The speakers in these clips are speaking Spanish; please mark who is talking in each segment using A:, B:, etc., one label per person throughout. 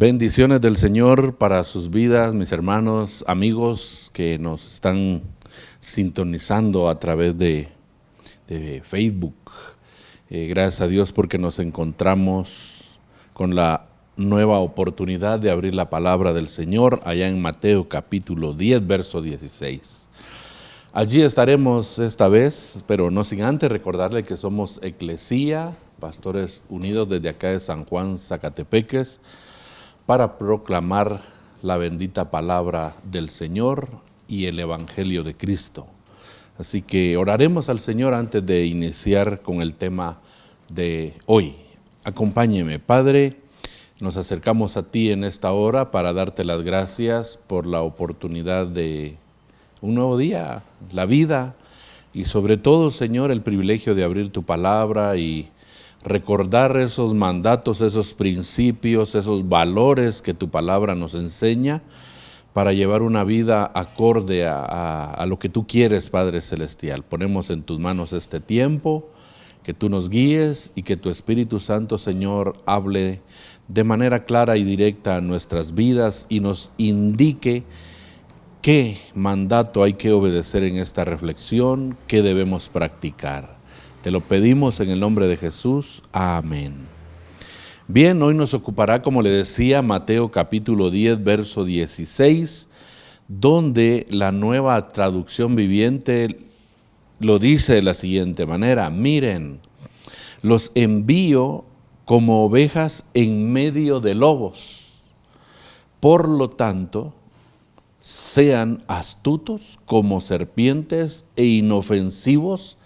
A: Bendiciones del Señor para sus vidas, mis hermanos, amigos que nos están sintonizando a través de Facebook. Gracias a Dios porque nos encontramos con la nueva oportunidad de abrir la palabra del Señor allá en Mateo capítulo 10, verso 16. Allí estaremos esta vez, pero no sin antes recordarle que somos Eclesía, pastores unidos desde acá de San Juan, Zacatepeques, para proclamar la bendita palabra del Señor y el Evangelio de Cristo. Así que oraremos al Señor antes de iniciar con el tema de hoy. Acompáñeme, Padre, nos acercamos a ti en esta hora para darte las gracias por la oportunidad de un nuevo día, la vida y sobre todo, Señor, el privilegio de abrir tu palabra y recordar esos mandatos, esos principios, esos valores que tu palabra nos enseña para llevar una vida acorde a lo que tú quieres, Padre Celestial. Ponemos en tus manos este tiempo, que tú nos guíes y que tu Espíritu Santo, Señor, hable de manera clara y directa a nuestras vidas y nos indique qué mandato hay que obedecer en esta reflexión, qué debemos practicar. Te lo pedimos en el nombre de Jesús. Amén. Bien, hoy nos ocupará, como le decía, Mateo capítulo 10, verso 16, donde la nueva traducción viviente lo dice de la siguiente manera: miren, los envío como ovejas en medio de lobos. Por lo tanto, sean astutos como serpientes e inofensivos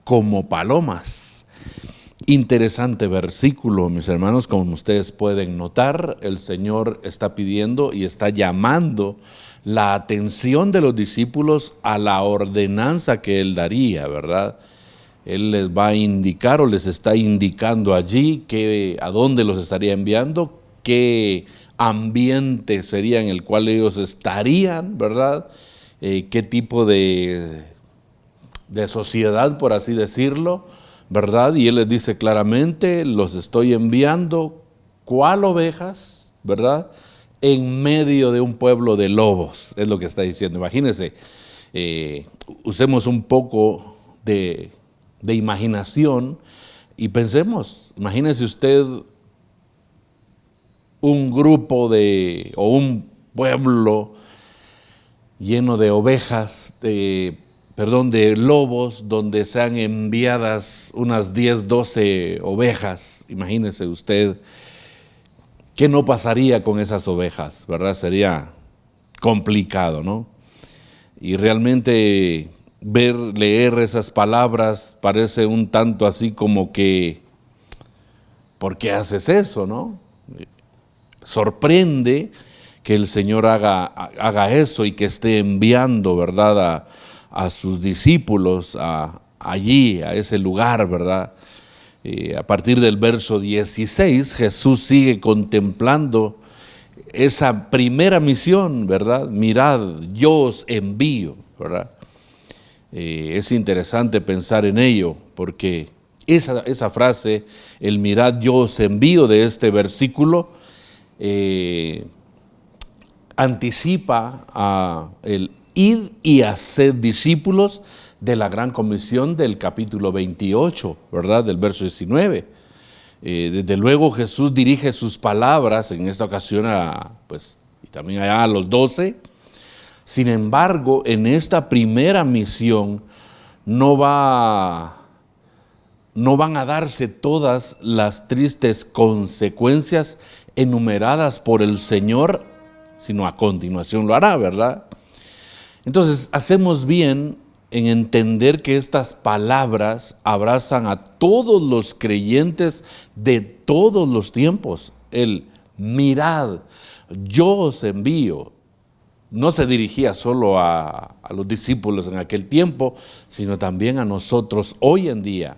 A: como palomas. Interesante versículo, mis hermanos. Como ustedes pueden notar, el Señor está pidiendo y está llamando la atención de los discípulos a la ordenanza que Él daría, ¿verdad? Él les va a indicar o les está indicando allí a dónde los estaría enviando, qué ambiente sería en el cual ellos estarían, ¿verdad? Qué tipo de sociedad, por así decirlo, ¿verdad? Y Él les dice claramente: los estoy enviando, ¿cuál ovejas? ¿Verdad? En medio de un pueblo de lobos, es lo que está diciendo. Imagínense, usemos un poco de imaginación y pensemos, imagínese usted un grupo o un pueblo lleno de ovejas, de lobos, donde sean enviadas unas 10, 12 ovejas. Imagínese usted qué no pasaría con esas ovejas, ¿verdad? Sería complicado, ¿no? Y realmente leer esas palabras parece un tanto así como que, ¿por qué haces eso, no? Sorprende que el Señor haga eso y que esté enviando, ¿verdad?, a sus discípulos allí, a ese lugar, ¿verdad? A partir del verso 16, Jesús sigue contemplando esa primera misión, ¿verdad? Mirad, yo os envío, ¿verdad? Es interesante pensar en ello, porque esa frase, el mirad, yo os envío, de este versículo, anticipa a el id y haced discípulos de la gran comisión del capítulo 28, ¿verdad? Del verso 19. Desde luego Jesús dirige sus palabras en esta ocasión y también allá a los 12. Sin embargo, en esta primera misión no van a darse todas las tristes consecuencias enumeradas por el Señor, sino a continuación lo hará, ¿verdad? Entonces, hacemos bien en entender que estas palabras abrazan a todos los creyentes de todos los tiempos. El mirad, yo os envío, no se dirigía solo a los discípulos en aquel tiempo, sino también a nosotros hoy en día.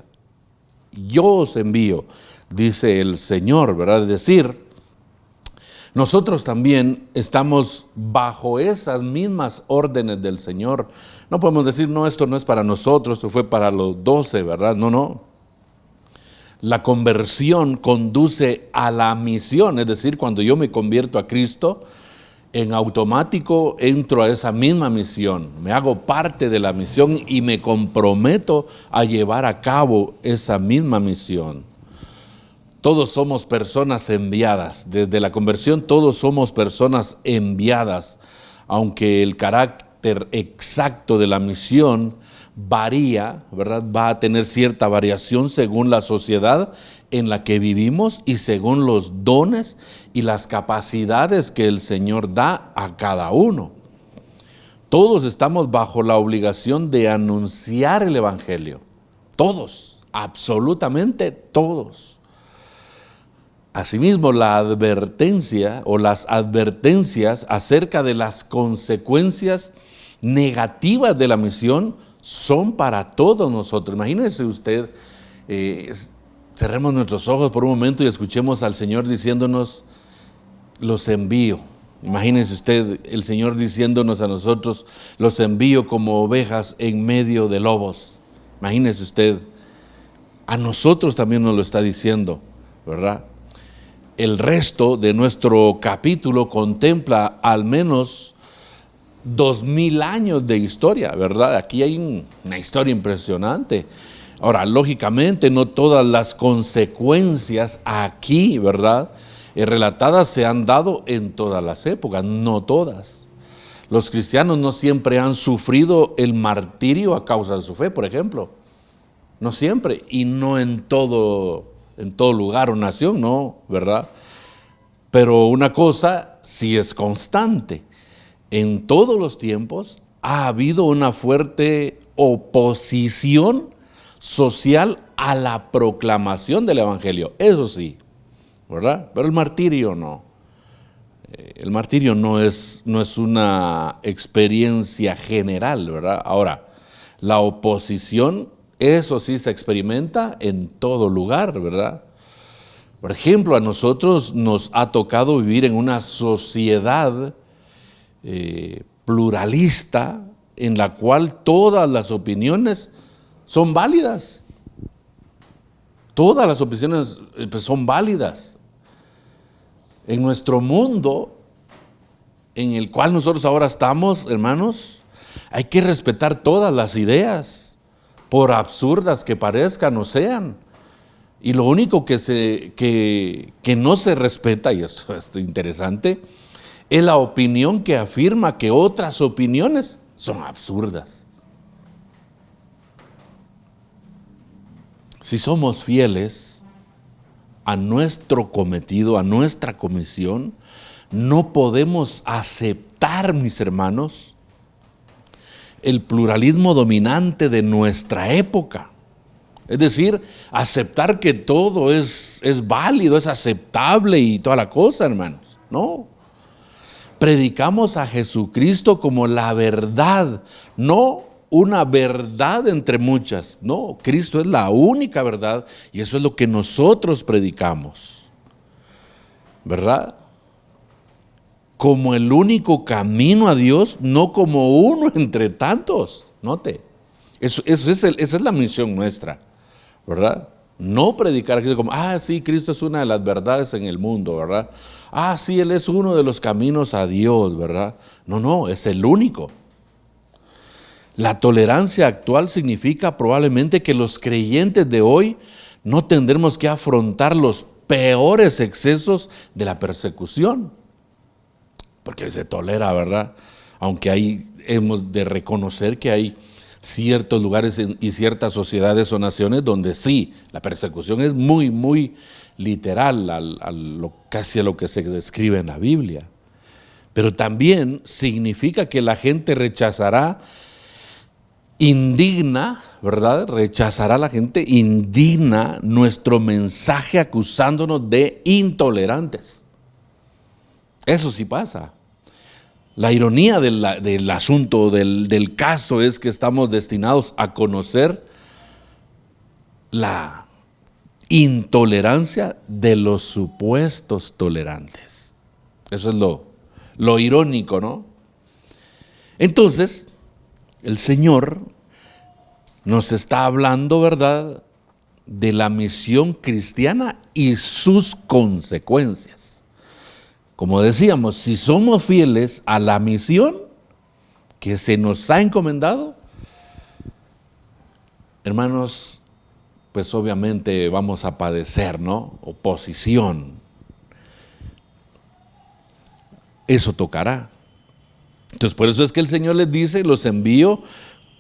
A: Yo os envío, dice el Señor, ¿verdad? Es decir, nosotros también estamos bajo esas mismas órdenes del Señor. No podemos decir, no, esto no es para nosotros, esto fue para los 12, ¿verdad? No. La conversión conduce a la misión, es decir, cuando yo me convierto a Cristo, en automático entro a esa misma misión, me hago parte de la misión y me comprometo a llevar a cabo esa misma misión. Todos somos personas enviadas, desde la conversión todos somos personas enviadas, aunque el carácter exacto de la misión varía, ¿verdad? Va a tener cierta variación según la sociedad en la que vivimos y según los dones y las capacidades que el Señor da a cada uno. Todos estamos bajo la obligación de anunciar el Evangelio. Todos, absolutamente todos. Asimismo, la advertencia o las advertencias acerca de las consecuencias negativas de la misión son para todos nosotros. Imagínense usted, cerremos nuestros ojos por un momento y escuchemos al Señor diciéndonos, los envío. Imagínense usted el Señor diciéndonos a nosotros, los envío como ovejas en medio de lobos. Imagínense usted, a nosotros también nos lo está diciendo, ¿verdad? El resto de nuestro capítulo contempla al menos 2000 años de historia, ¿verdad? Aquí hay una historia impresionante. Ahora, lógicamente, no todas las consecuencias aquí, ¿verdad?, relatadas se han dado en todas las épocas, no todas. Los cristianos no siempre han sufrido el martirio a causa de su fe, por ejemplo. No siempre, y no en todo lugar o nación, no, ¿verdad? Pero una cosa sí es constante. En todos los tiempos ha habido una fuerte oposición social a la proclamación del Evangelio, eso sí, ¿verdad? Pero el martirio no. El martirio no es una experiencia general, ¿verdad? Ahora, la oposición, eso sí se experimenta en todo lugar, ¿verdad? Por ejemplo, a nosotros nos ha tocado vivir en una sociedad pluralista en la cual todas las opiniones son válidas. Todas las opiniones son válidas. En nuestro mundo, en el cual nosotros ahora estamos, hermanos, hay que respetar todas las ideas, por absurdas que parezcan o sean. Y lo único que no se respeta, y esto es interesante, es la opinión que afirma que otras opiniones son absurdas. Si somos fieles a nuestro cometido, a nuestra comisión, no podemos aceptar, mis hermanos, el pluralismo dominante de nuestra época. Es decir, aceptar que todo es válido, es aceptable y toda la cosa, hermanos. No. Predicamos a Jesucristo como la verdad, no una verdad entre muchas. No, Cristo es la única verdad y eso es lo que nosotros predicamos, ¿verdad? Como el único camino a Dios, no como uno entre tantos. Note, esa es la misión nuestra, ¿verdad? No predicar a Cristo como, sí, Cristo es una de las verdades en el mundo, ¿verdad? Sí, Él es uno de los caminos a Dios, ¿verdad? No, es el único. La tolerancia actual significa probablemente que los creyentes de hoy no tendremos que afrontar los peores excesos de la persecución. Porque se tolera, ¿verdad? Aunque hemos de reconocer que hay ciertos lugares y ciertas sociedades o naciones donde sí, la persecución es muy, muy literal, casi a lo que se describe en la Biblia. Pero también significa que la gente rechazará indigna, ¿verdad? Rechazará la gente indigna nuestro mensaje acusándonos de intolerantes. Eso sí pasa. La ironía del asunto, del caso, es que estamos destinados a conocer la intolerancia de los supuestos tolerantes. Eso es lo irónico, ¿no? Entonces, el Señor nos está hablando, ¿verdad?, de la misión cristiana y sus consecuencias. Como decíamos, si somos fieles a la misión que se nos ha encomendado, hermanos, pues obviamente vamos a padecer, ¿no? Oposición. Eso tocará. Entonces, por eso es que el Señor les dice: los envío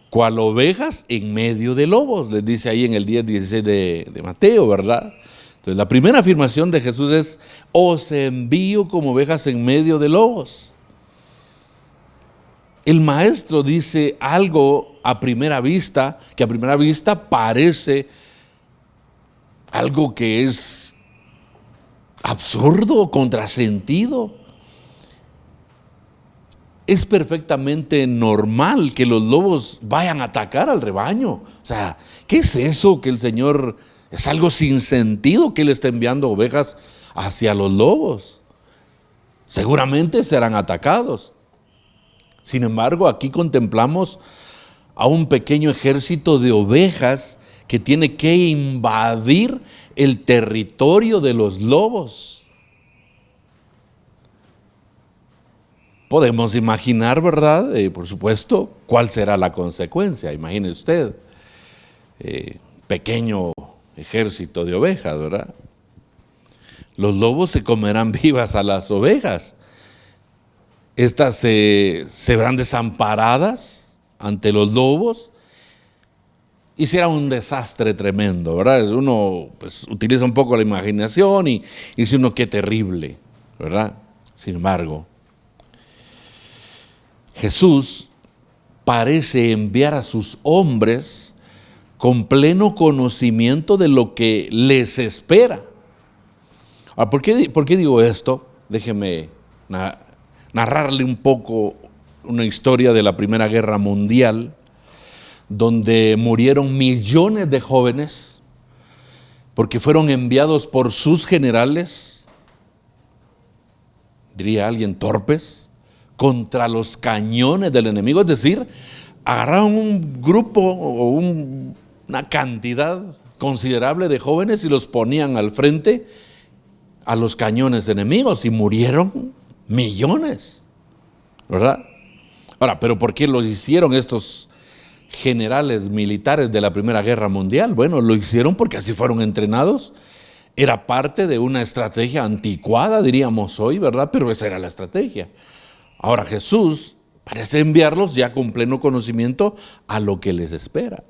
A: cual ovejas en medio de lobos, les dice ahí en el 10:16 de Mateo, ¿verdad? Entonces, la primera afirmación de Jesús es: os envío como ovejas en medio de lobos. El maestro dice algo a primera vista, que a primera vista parece algo que es absurdo, contrasentido. Es perfectamente normal que los lobos vayan a atacar al rebaño. O sea, ¿qué es eso que el Señor, es algo sin sentido que Él está enviando ovejas hacia los lobos? Seguramente serán atacados. Sin embargo, aquí contemplamos a un pequeño ejército de ovejas que tiene que invadir el territorio de los lobos. Podemos imaginar, ¿verdad? Por supuesto, cuál será la consecuencia. Imagine usted, pequeño ejército de ovejas, ¿verdad? Los lobos se comerán vivas a las ovejas. Estas se verán desamparadas ante los lobos y será un desastre tremendo, ¿verdad? Uno pues utiliza un poco la imaginación y dice uno: qué terrible, ¿verdad? Sin embargo, Jesús parece enviar a sus hombres con pleno conocimiento de lo que les espera. Ahora, ¿por qué digo esto? Déjeme narrarle un poco una historia de la Primera Guerra Mundial, donde murieron millones de jóvenes porque fueron enviados por sus generales, diría alguien, torpes, contra los cañones del enemigo. Es decir, agarraron un grupo o una cantidad considerable de jóvenes y los ponían al frente a los cañones enemigos y murieron millones, ¿verdad? Ahora, ¿pero por qué lo hicieron estos generales militares de la Primera Guerra Mundial? Bueno, lo hicieron porque así fueron entrenados. Era parte de una estrategia anticuada, diríamos hoy, ¿verdad? Pero esa era la estrategia. Ahora Jesús parece enviarlos ya con pleno conocimiento a lo que les espera.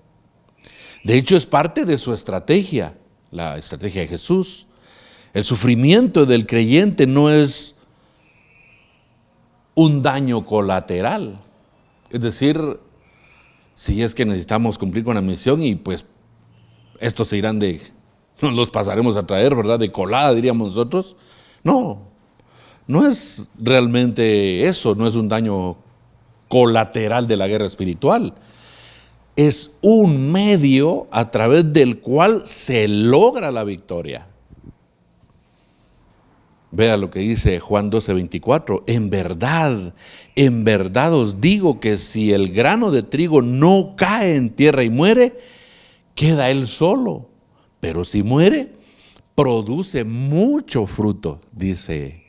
A: De hecho, es parte de su estrategia, la estrategia de Jesús. El sufrimiento del creyente no es un daño colateral. Es decir, si es que necesitamos cumplir con la misión y pues estos se irán los pasaremos a traer, ¿verdad? De colada, diríamos nosotros. No es realmente eso, no es un daño colateral de la guerra espiritual. Es un medio a través del cual se logra la victoria. Vea lo que dice Juan 12:24. En verdad os digo que si el grano de trigo no cae en tierra y muere, queda él solo. Pero si muere, produce mucho fruto, dice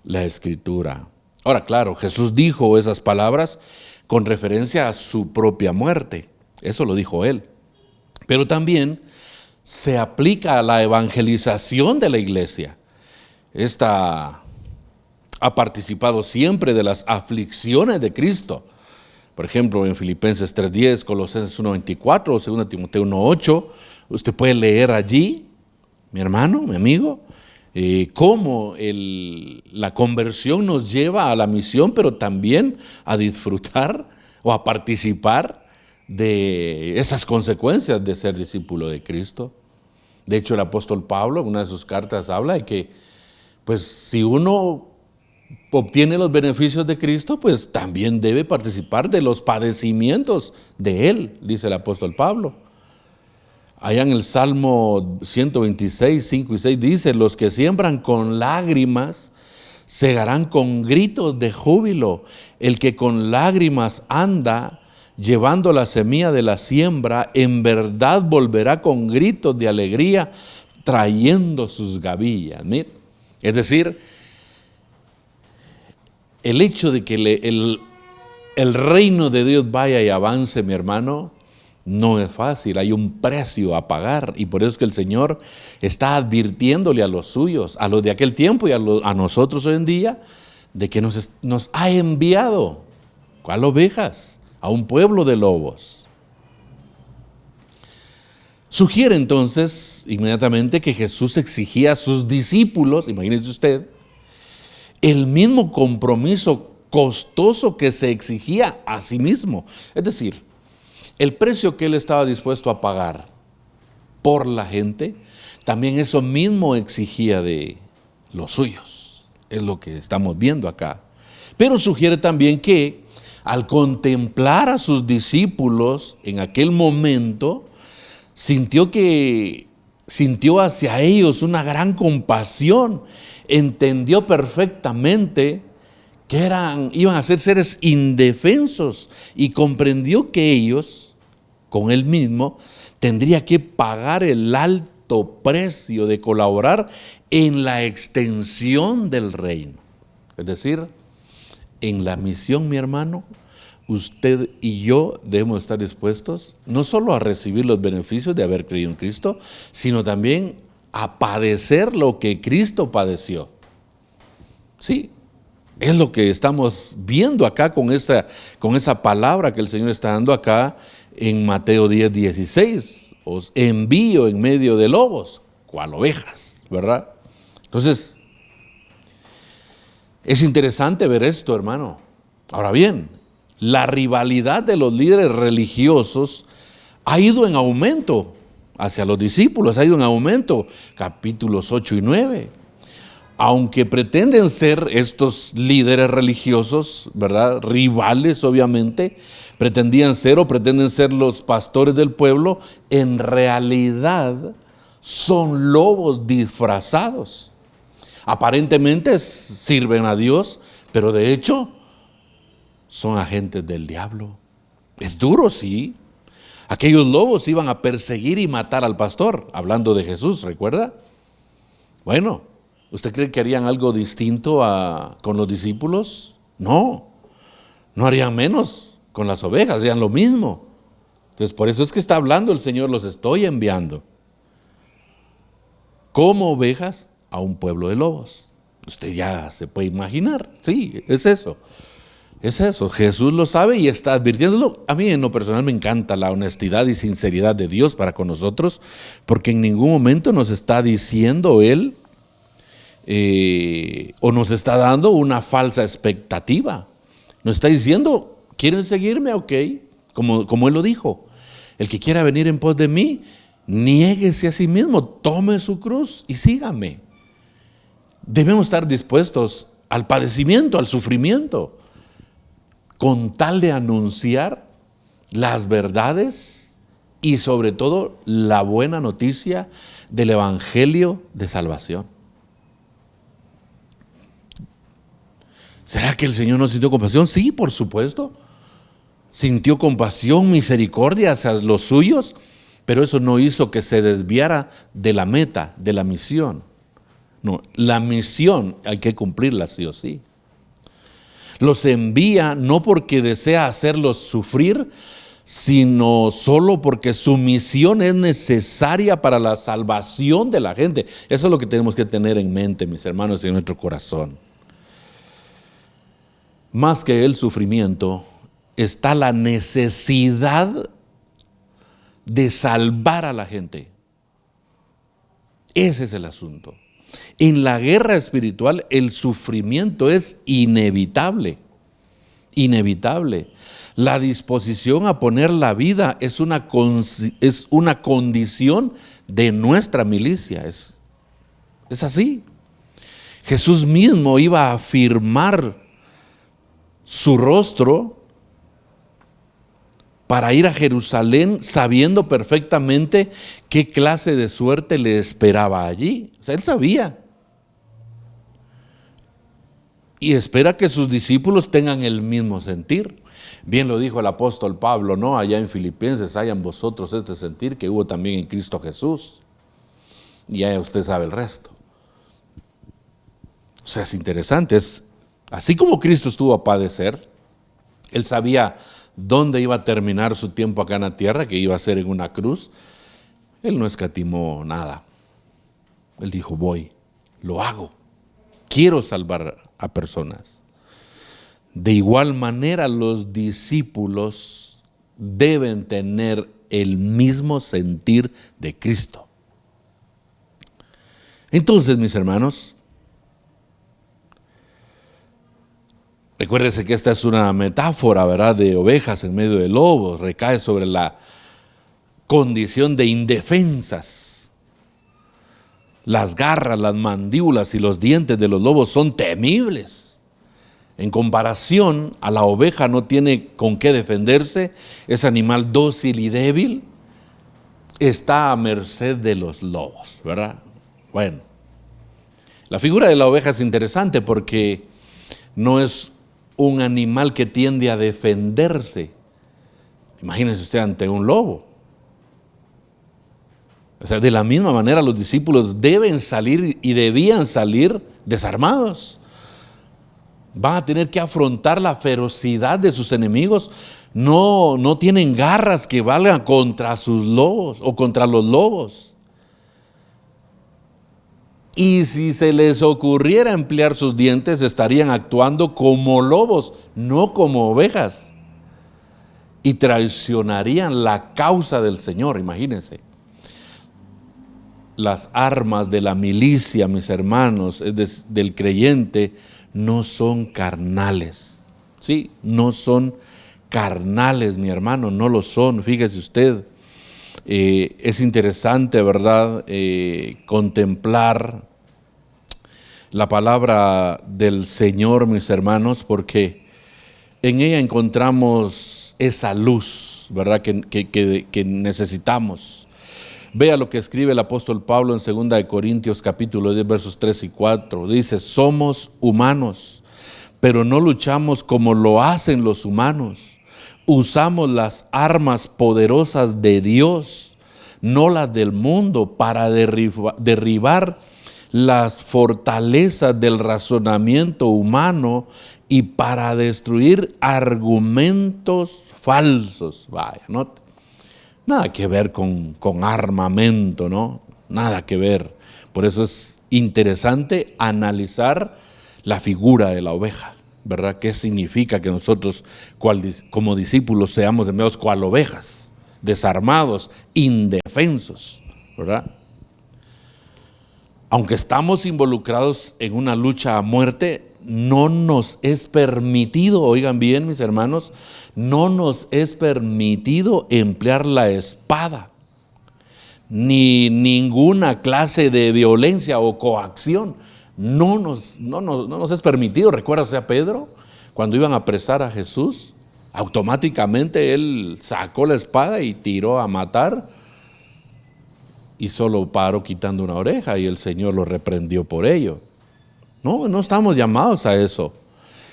A: la Escritura. Ahora, claro, Jesús dijo esas palabras con referencia a su propia muerte. Eso lo dijo Él. Pero también se aplica a la evangelización de la iglesia. Esta ha participado siempre de las aflicciones de Cristo. Por ejemplo, en Filipenses 3:10, Colosenses 1:24 o 2 Timoteo 1:8, usted puede leer allí, mi hermano, mi amigo, cómo la conversión nos lleva a la misión, pero también a disfrutar o a participar de esas consecuencias de ser discípulo de Cristo. De hecho, el apóstol Pablo, en una de sus cartas, habla de que, pues, si uno obtiene los beneficios de Cristo, pues también debe participar de los padecimientos de Él, dice el apóstol Pablo. Allá en el Salmo 126, 5 y 6 dice: los que siembran con lágrimas segarán con gritos de júbilo. El que con lágrimas anda llevando la semilla de la siembra, en verdad volverá con gritos de alegría, trayendo sus gavillas. Mira, es decir, el hecho de que el reino de Dios vaya y avance, mi hermano, no es fácil, hay un precio a pagar, y por eso es que el Señor está advirtiéndole a los suyos, a los de aquel tiempo y a nosotros hoy en día, de que nos ha enviado, ¿cuál ovejas? A un pueblo de lobos. Sugiere entonces inmediatamente que Jesús exigía a sus discípulos, imagínese usted, el mismo compromiso costoso que se exigía a sí mismo. Es decir, el precio que él estaba dispuesto a pagar por la gente, también eso mismo exigía de los suyos. Es lo que estamos viendo acá. Pero sugiere también que al contemplar a sus discípulos en aquel momento, sintió hacia ellos una gran compasión, entendió perfectamente que iban a ser seres indefensos y comprendió que ellos, con él mismo, tendría que pagar el alto precio de colaborar en la extensión del reino. Es decir, en la misión, mi hermano, usted y yo debemos estar dispuestos no solo a recibir los beneficios de haber creído en Cristo, sino también a padecer lo que Cristo padeció. Sí, es lo que estamos viendo acá con esa palabra que el Señor está dando acá en Mateo 10:16. Os envío en medio de lobos, cual ovejas, ¿verdad? Entonces, es interesante ver esto, hermano. Ahora bien, la rivalidad de los líderes religiosos ha ido en aumento hacia los discípulos, ha ido en aumento, capítulos 8 y 9. Aunque pretenden ser estos líderes religiosos, ¿verdad?, rivales obviamente, pretenden ser los pastores del pueblo, en realidad son lobos disfrazados. Aparentemente sirven a Dios, pero de hecho son agentes del diablo. Es duro, sí. Aquellos lobos iban a perseguir y matar al pastor, hablando de Jesús, ¿recuerda? Bueno, ¿usted cree que harían algo distinto con los discípulos? No harían menos con las ovejas, harían lo mismo. Entonces, por eso es que está hablando el Señor, los estoy enviando como ovejas a un pueblo de lobos. Usted ya se puede imaginar, sí, es eso. Es eso, Jesús lo sabe y está advirtiéndolo. A mí en lo personal me encanta la honestidad y sinceridad de Dios para con nosotros, porque en ningún momento nos está diciendo Él o nos está dando una falsa expectativa. Nos está diciendo, ¿quieren seguirme? Ok, como Él lo dijo. El que quiera venir en pos de mí, niéguese a sí mismo, tome su cruz y sígame. Debemos estar dispuestos al padecimiento, al sufrimiento, con tal de anunciar las verdades y sobre todo la buena noticia del evangelio de salvación. ¿Será que el Señor no sintió compasión? Sí, por supuesto. Sintió compasión, misericordia hacia los suyos, pero eso no hizo que se desviara de la meta, de la misión. No, la misión hay que cumplirla sí o sí. Los envía no porque desea hacerlos sufrir, sino solo porque su misión es necesaria para la salvación de la gente. Eso es lo que tenemos que tener en mente, mis hermanos, y en nuestro corazón. Más que el sufrimiento, está la necesidad de salvar a la gente. Ese es el asunto. En la guerra espiritual el sufrimiento es inevitable, inevitable. La disposición a poner la vida es una condición de nuestra milicia, es así. Jesús mismo iba a afirmar su rostro para ir a Jerusalén sabiendo perfectamente qué clase de suerte le esperaba allí. O sea, él sabía. y espera que sus discípulos tengan el mismo sentir. Bien lo dijo el apóstol Pablo, ¿no? Allá en Filipenses, hayan vosotros este sentir que hubo también en Cristo Jesús. Y ya usted sabe el resto. O sea, es interesante. Así como Cristo estuvo a padecer, Él sabía dónde iba a terminar su tiempo acá en la tierra, que iba a ser en una cruz. Él no escatimó nada. Él dijo, voy, lo hago. Quiero salvar a personas. De igual manera, los discípulos deben tener el mismo sentir de Cristo. Entonces, mis hermanos, recuérdese que esta es una metáfora, ¿verdad?, de ovejas en medio de lobos. Recae sobre la condición de indefensas. Las garras, las mandíbulas y los dientes de los lobos son temibles. En comparación a la oveja no tiene con qué defenderse, es animal dócil y débil, está a merced de los lobos, ¿verdad? Bueno, la figura de la oveja es interesante porque no es un animal que tiende a defenderse. Imagínese usted ante un lobo. O sea, de la misma manera los discípulos deben salir y debían salir desarmados. Van a tener que afrontar la ferocidad de sus enemigos. No tienen garras que valgan contra sus lobos o contra los lobos. Y si se les ocurriera emplear sus dientes, estarían actuando como lobos, no como ovejas. Y traicionarían la causa del Señor, imagínense. Las armas de la milicia, mis hermanos, del creyente, no son carnales. Sí, no son carnales, mi hermano, no lo son. Fíjese usted, es interesante, ¿verdad?, contemplar la palabra del Señor, mis hermanos, porque en ella encontramos esa luz, ¿verdad?, que necesitamos. Vea lo que escribe el apóstol Pablo en 2 Corintios capítulo 10 versos 3 y 4. Dice, somos humanos, pero no luchamos como lo hacen los humanos. Usamos las armas poderosas de Dios, no las del mundo, para derribar las fortalezas del razonamiento humano y para destruir argumentos falsos. Vaya, ¿no? Nada que ver con armamento, ¿no? Nada que ver. Por eso es interesante analizar la figura de la oveja, ¿verdad? ¿Qué significa que nosotros como discípulos seamos enviados cual ovejas, desarmados, indefensos, ¿verdad? Aunque estamos involucrados en una lucha a muerte, no nos es permitido, oigan bien, mis hermanos, no nos es permitido emplear la espada, ni ninguna clase de violencia o coacción. No nos es permitido. Recuérdase a Pedro, cuando iban a apresar a Jesús, automáticamente él sacó la espada y tiró a matar, y solo paró quitando una oreja, y el Señor lo reprendió por ello. No estamos llamados a eso.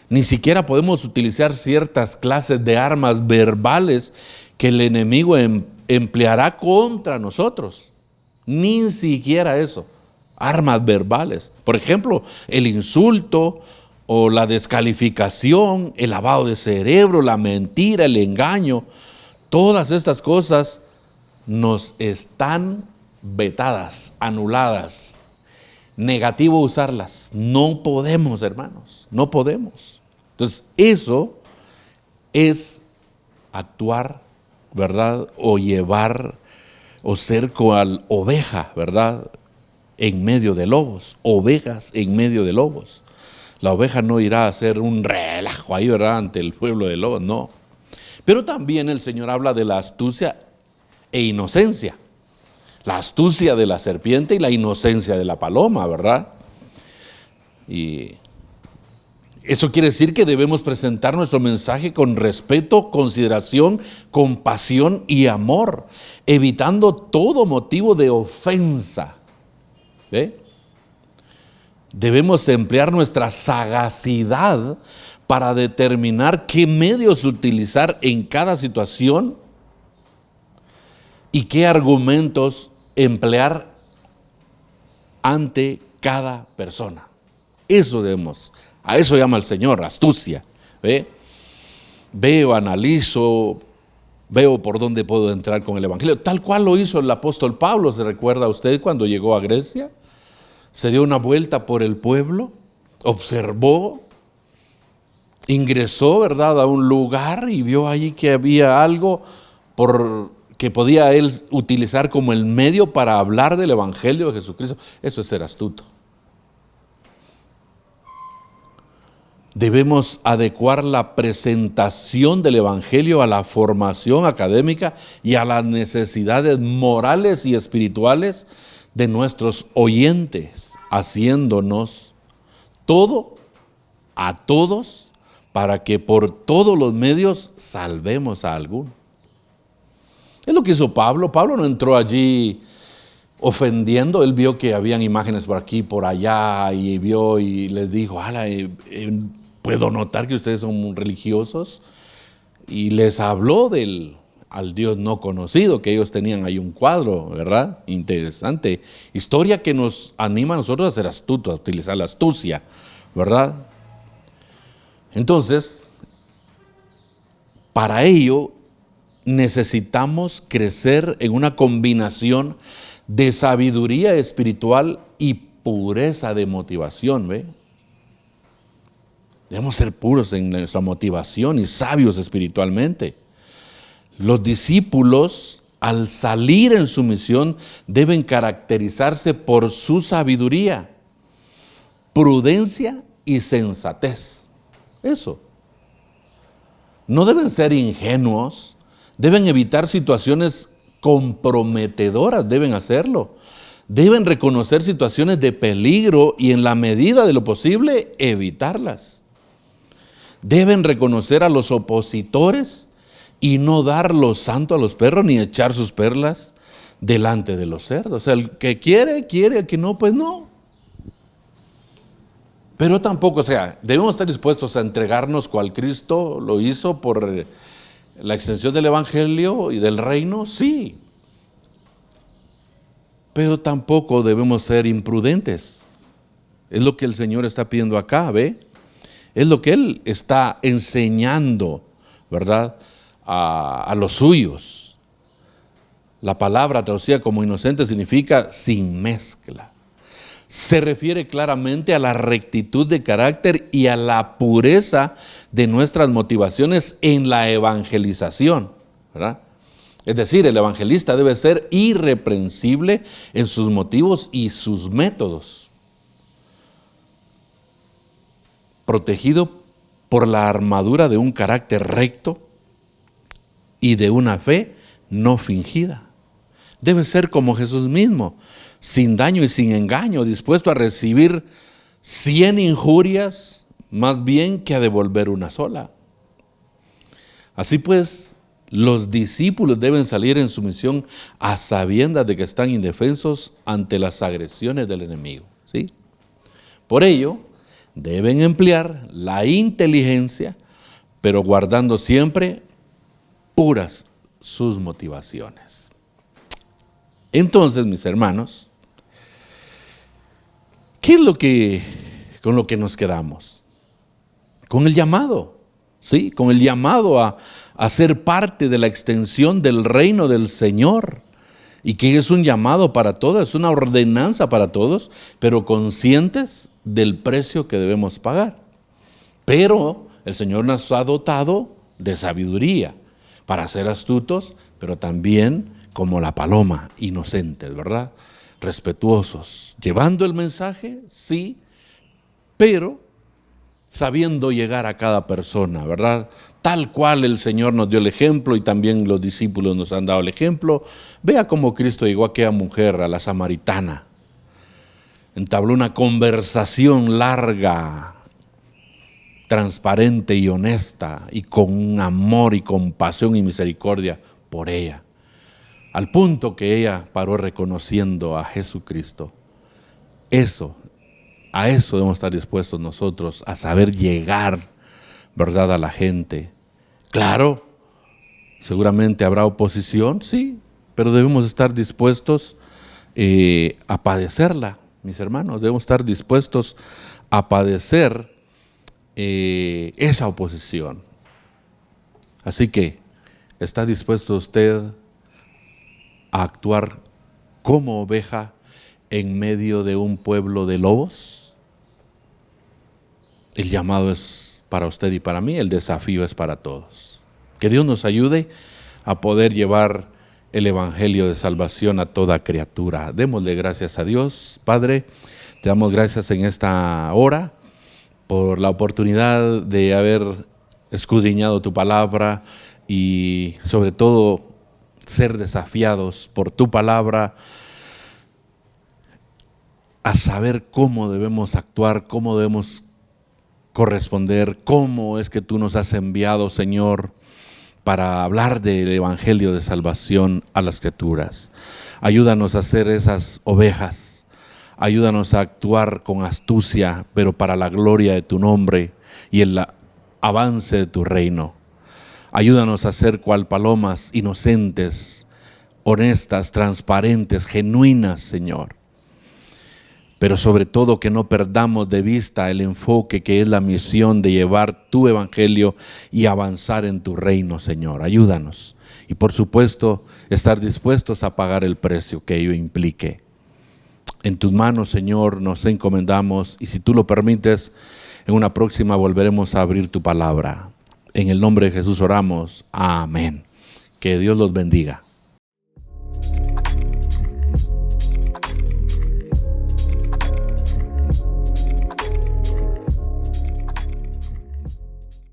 A: Ni siquiera podemos utilizar ciertas clases de armas verbales que el enemigo empleará contra nosotros. Ni siquiera eso. Armas verbales. Por ejemplo, el insulto o la descalificación, el lavado de cerebro, la mentira, el engaño. Todas estas cosas nos están vetadas, anuladas. Negativo usarlas. No podemos, hermanos, no podemos. Entonces, eso es actuar, ¿verdad? O llevar, o ser cual oveja, ¿verdad?, en medio de lobos, ovejas en medio de lobos. La oveja no irá a hacer un relajo ahí, ¿verdad?, ante el pueblo de lobos, no. Pero también el Señor habla de la astucia e inocencia. La astucia de la serpiente y la inocencia de la paloma, ¿verdad? Y eso quiere decir que debemos presentar nuestro mensaje con respeto, consideración, compasión y amor, evitando todo motivo de ofensa. ¿Ve? debemos emplear nuestra sagacidad para determinar qué medios utilizar en cada situación y qué argumentos emplear ante cada persona. Eso debemos, a eso llama el Señor, astucia. Veo, analizo, veo por dónde puedo entrar con el Evangelio, tal cual lo hizo el apóstol Pablo. ¿Se recuerda usted cuando llegó a Grecia? Se dio una vuelta por el pueblo, observó, ingresó, ¿verdad?, a un lugar y vio allí que había algo que podía él utilizar como el medio para hablar del Evangelio de Jesucristo. Eso es ser astuto. Debemos adecuar la presentación del Evangelio a la formación académica y a las necesidades morales y espirituales de nuestros oyentes, haciéndonos todo a todos para que por todos los medios salvemos a alguno. Es lo que hizo Pablo. Pablo no entró allí ofendiendo. Él vio que habían imágenes por aquí, por allá, y vio y les dijo: puedo notar que ustedes son religiosos, y les habló al Dios no conocido, que ellos tenían ahí un cuadro, ¿verdad? Interesante. Historia que nos anima a nosotros a ser astutos, a utilizar la astucia, ¿verdad? Entonces, para ello necesitamos crecer en una combinación de sabiduría espiritual y pureza de motivación, ¿ve? Debemos ser puros en nuestra motivación y sabios espiritualmente. Los discípulos, al salir en su misión, deben caracterizarse por su sabiduría, prudencia y sensatez. Eso. No deben ser ingenuos, deben evitar situaciones comprometedoras, deben hacerlo. Deben reconocer situaciones de peligro y, en la medida de lo posible, evitarlas. Deben reconocer a los opositores y no dar lo santo a los perros, ni echar sus perlas delante de los cerdos. O sea, el que quiere, quiere; el que no, pues no. Pero tampoco, debemos estar dispuestos a entregarnos cual Cristo lo hizo por la extensión del Evangelio y del reino, sí. Pero tampoco debemos ser imprudentes. Es lo que el Señor está pidiendo acá, ¿ve? Es lo que Él está enseñando, ¿verdad?, a los suyos. La palabra traducida como inocente significa sin mezcla. Se refiere claramente a la rectitud de carácter y a la pureza de nuestras motivaciones en la evangelización, ¿verdad? Es decir, el evangelista debe ser irreprensible en sus motivos y sus métodos, protegido por la armadura de un carácter recto y de una fe no fingida. Debe ser como Jesús mismo, sin daño y sin engaño, dispuesto a recibir 100 injurias más bien que a devolver una sola. Así pues, los discípulos deben salir en su misión a sabiendas de que están indefensos ante las agresiones del enemigo, ¿sí? Por ello, deben emplear la inteligencia, pero guardando siempre puras sus motivaciones. Entonces, mis hermanos, ¿qué es con lo que nos quedamos? Con el llamado, ¿sí? Con el llamado a ser parte de la extensión del reino del Señor, y que es un llamado para todos, es una ordenanza para todos, pero conscientes del precio que debemos pagar. Pero el Señor nos ha dotado de sabiduría para ser astutos, pero también como la paloma, inocentes, ¿verdad? Respetuosos, llevando el mensaje, sí, pero sabiendo llegar a cada persona, ¿verdad? Tal cual el Señor nos dio el ejemplo y también los discípulos nos han dado el ejemplo. Vea cómo Cristo llegó a aquella mujer, a la samaritana. Entabló una conversación larga, transparente y honesta, y con un amor y compasión y misericordia por ella. Al punto que ella paró reconociendo a Jesucristo. Eso A eso debemos estar dispuestos nosotros, a saber llegar, ¿verdad?, a la gente. Claro, seguramente habrá oposición, sí, pero debemos estar dispuestos a padecerla, mis hermanos. Debemos estar dispuestos a padecer esa oposición. Así que, ¿está dispuesto usted a actuar como oveja en medio de un pueblo de lobos? El llamado es para usted y para mí, el desafío es para todos. Que Dios nos ayude a poder llevar el evangelio de salvación a toda criatura. Démosle gracias a Dios. Padre, te damos gracias en esta hora por la oportunidad de haber escudriñado tu palabra y sobre todo ser desafiados por tu palabra a saber cómo debemos actuar, cómo debemos corresponder, cómo es que tú nos has enviado, Señor, para hablar del evangelio de salvación a las criaturas. Ayúdanos a ser esas ovejas, ayúdanos a actuar con astucia, pero para la gloria de tu nombre y el avance de tu reino. Ayúdanos a ser cual palomas inocentes, honestas, transparentes, genuinas, Señor. Pero sobre todo que no perdamos de vista el enfoque que es la misión de llevar tu evangelio y avanzar en tu reino, Señor. Ayúdanos. Y por supuesto, estar dispuestos a pagar el precio que ello implique. En tus manos, Señor, nos encomendamos y si tú lo permites, en una próxima volveremos a abrir tu palabra. En el nombre de Jesús oramos. Amén. Que Dios los bendiga.